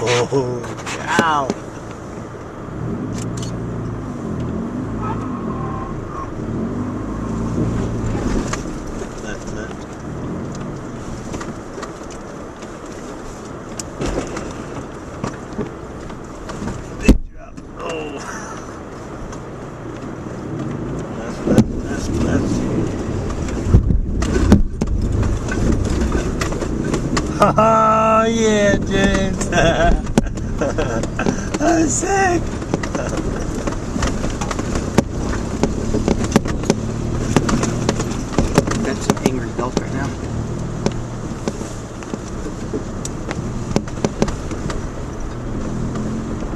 Ow. Oh yeah, James. I'm sick. Got some angry belts right now.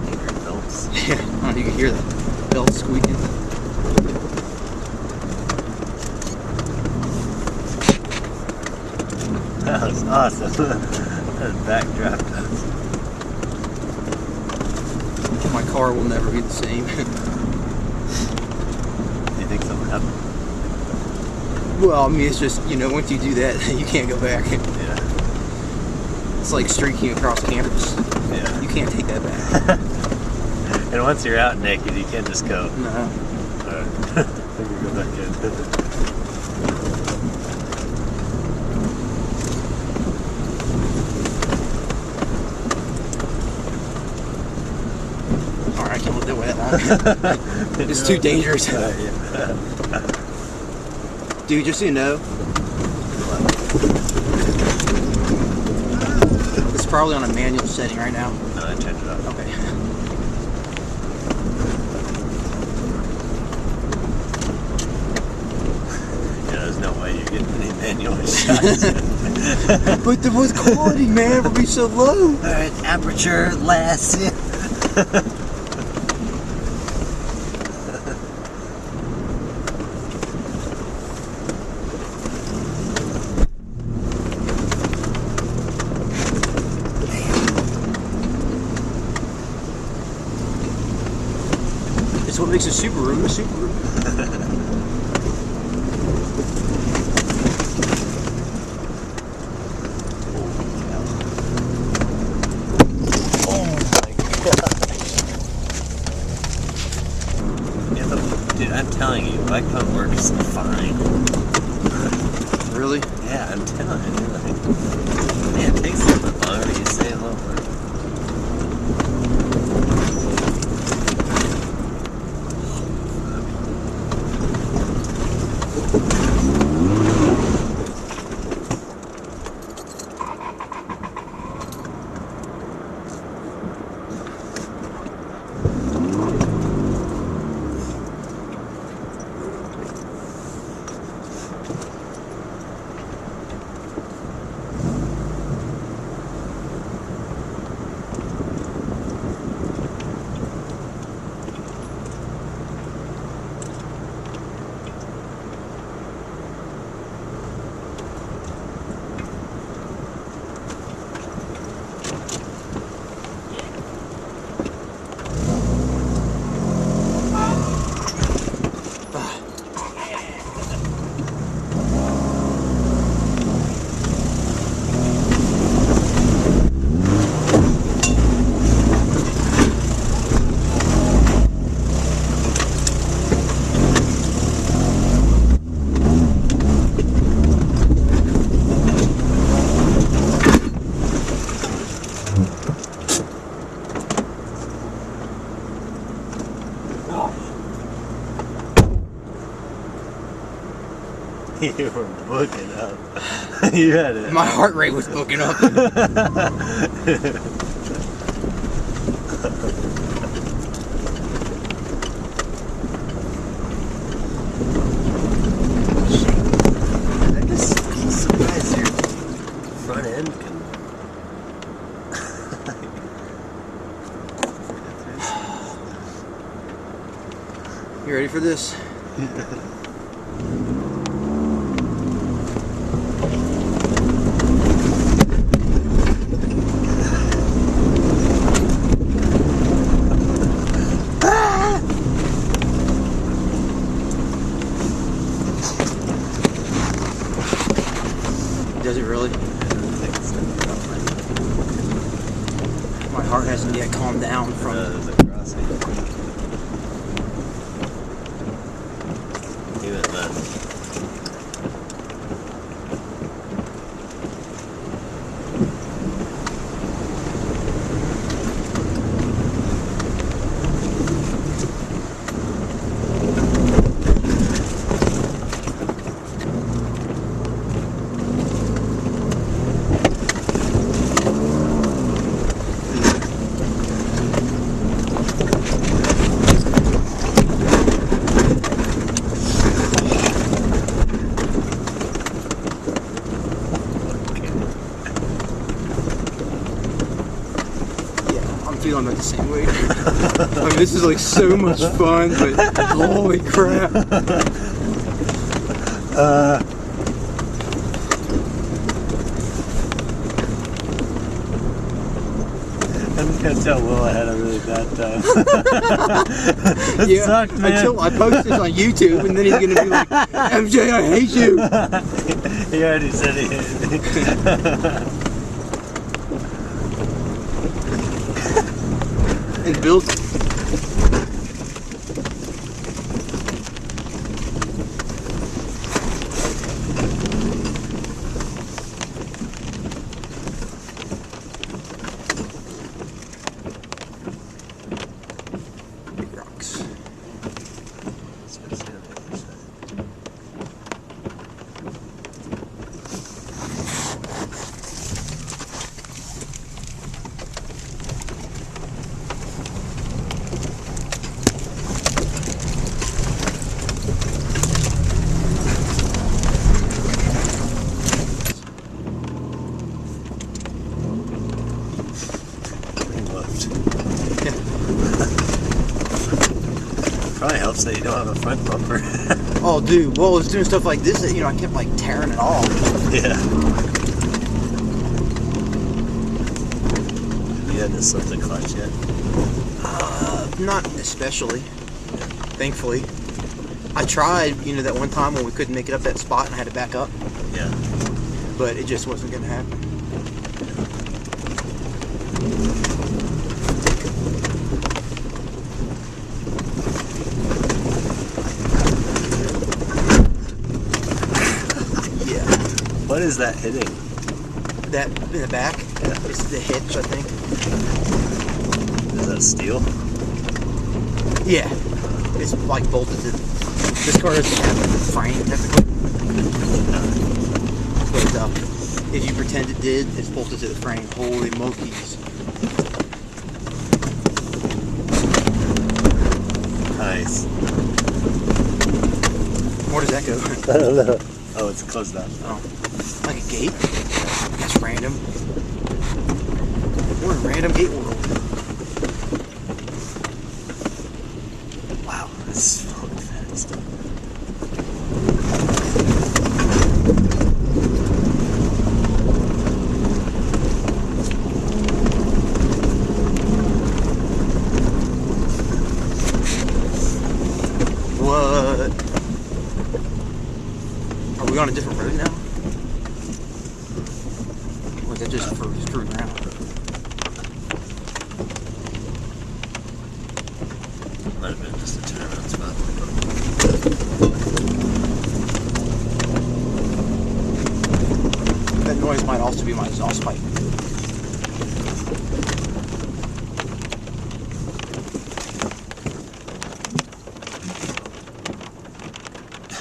Angry belts. Yeah, I don't know if you can hear the belt squeaking. That was awesome. That backdraft. My car will never be the same. Do you think something happened? Well, I mean, it's just, you know, once you do that, you can't go back. Yeah. It's like streaking across campus. Yeah. You can't take that back. And once you're out naked, you can't just go. No. Alright. I think we go back in. Alright, I can't look that way that long. It's too dangerous. Yeah. Dude, just so you know, it's probably on a manual setting right now. No, I turned it off. Okay. Yeah, there's no way you're getting any manual shots. But the quality, man, will be so low. Alright, aperture less. It's what makes a Subaru a Subaru. Dude, I'm telling you, bike pump works fine. Really? Yeah, I'm telling you. Like, man, it takes a little bit longer, but you stay a little bit. You were booking up. You had it. My heart rate was booking up. I'm surprised your front end can. You ready for this? Does it really? My My heart hasn't yet calmed down from There's a crossing. Even then. feeling about the same way. I mean, this is like so much fun, but holy crap. I'm gonna tell Will I had a really bad time. It Yeah, sucked, man. until I post this on YouTube, and then he's gonna be like, MJ, I hate you. He already said he hated me. And Bill's big rocks. Probably helps that you don't have a front bumper. Oh, dude. Well, I was doing stuff like this that, I kept like tearing it off. Yeah. You had to slip the clutch yet? Not especially. Thankfully. I tried, that one time when we couldn't make it up that spot and I had to back up. Yeah. But it just wasn't going to happen. What is that hitting? That in the back? Yeah. It's the hitch, I think. Is that steel? Yeah. It's like bolted to... This car doesn't have a frame, technically. But if you pretend it did, it's bolted to the frame. Holy mokies. Nice. Where does that go? I don't know. Oh, it's closed off. Oh. Like a gate? That's random. We're in random gate world. Wow, that's fucking fast. What? Are we on a different road now? Or is that just for screwing around? Might have been just a turnaround spot. That noise might also be my exhaust pipe.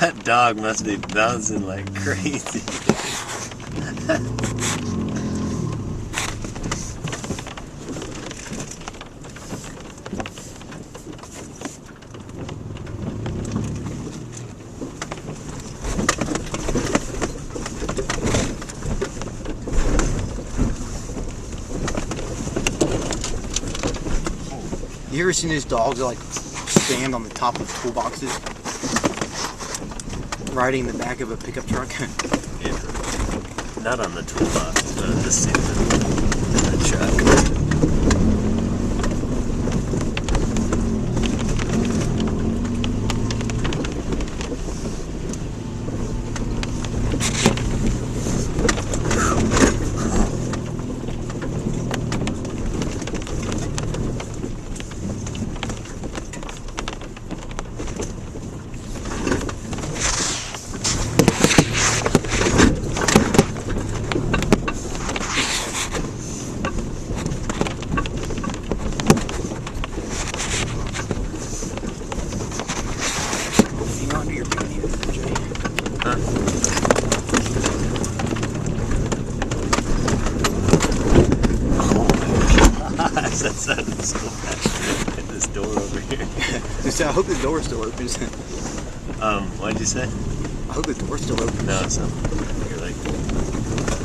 That dog must be bouncing like crazy. You ever seen these dogs that like stand on the top of toolboxes? Riding the back of a pickup truck? Yeah. Not on the toolbox, but I've just seen them in the truck. That sounded so bad. Hit this door over here. So I hope the door's still open. What'd you say? I hope the door's still open. No, it's not. You're like,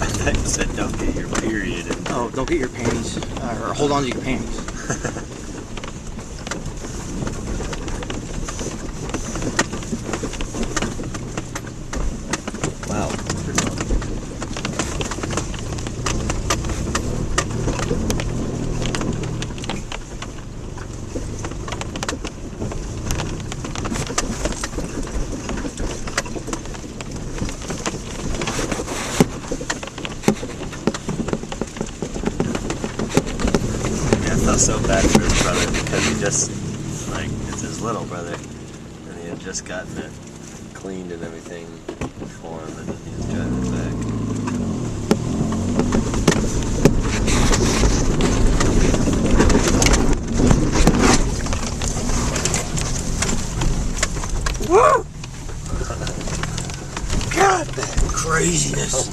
I thought you said don't get your period. Oh, don't get your panties, or hold on to your panties. Wow. I felt so bad for his brother because he just, like, it's his little brother, and he had just gotten it cleaned and everything for him, and then he was driving back. Woo! God, that craziness.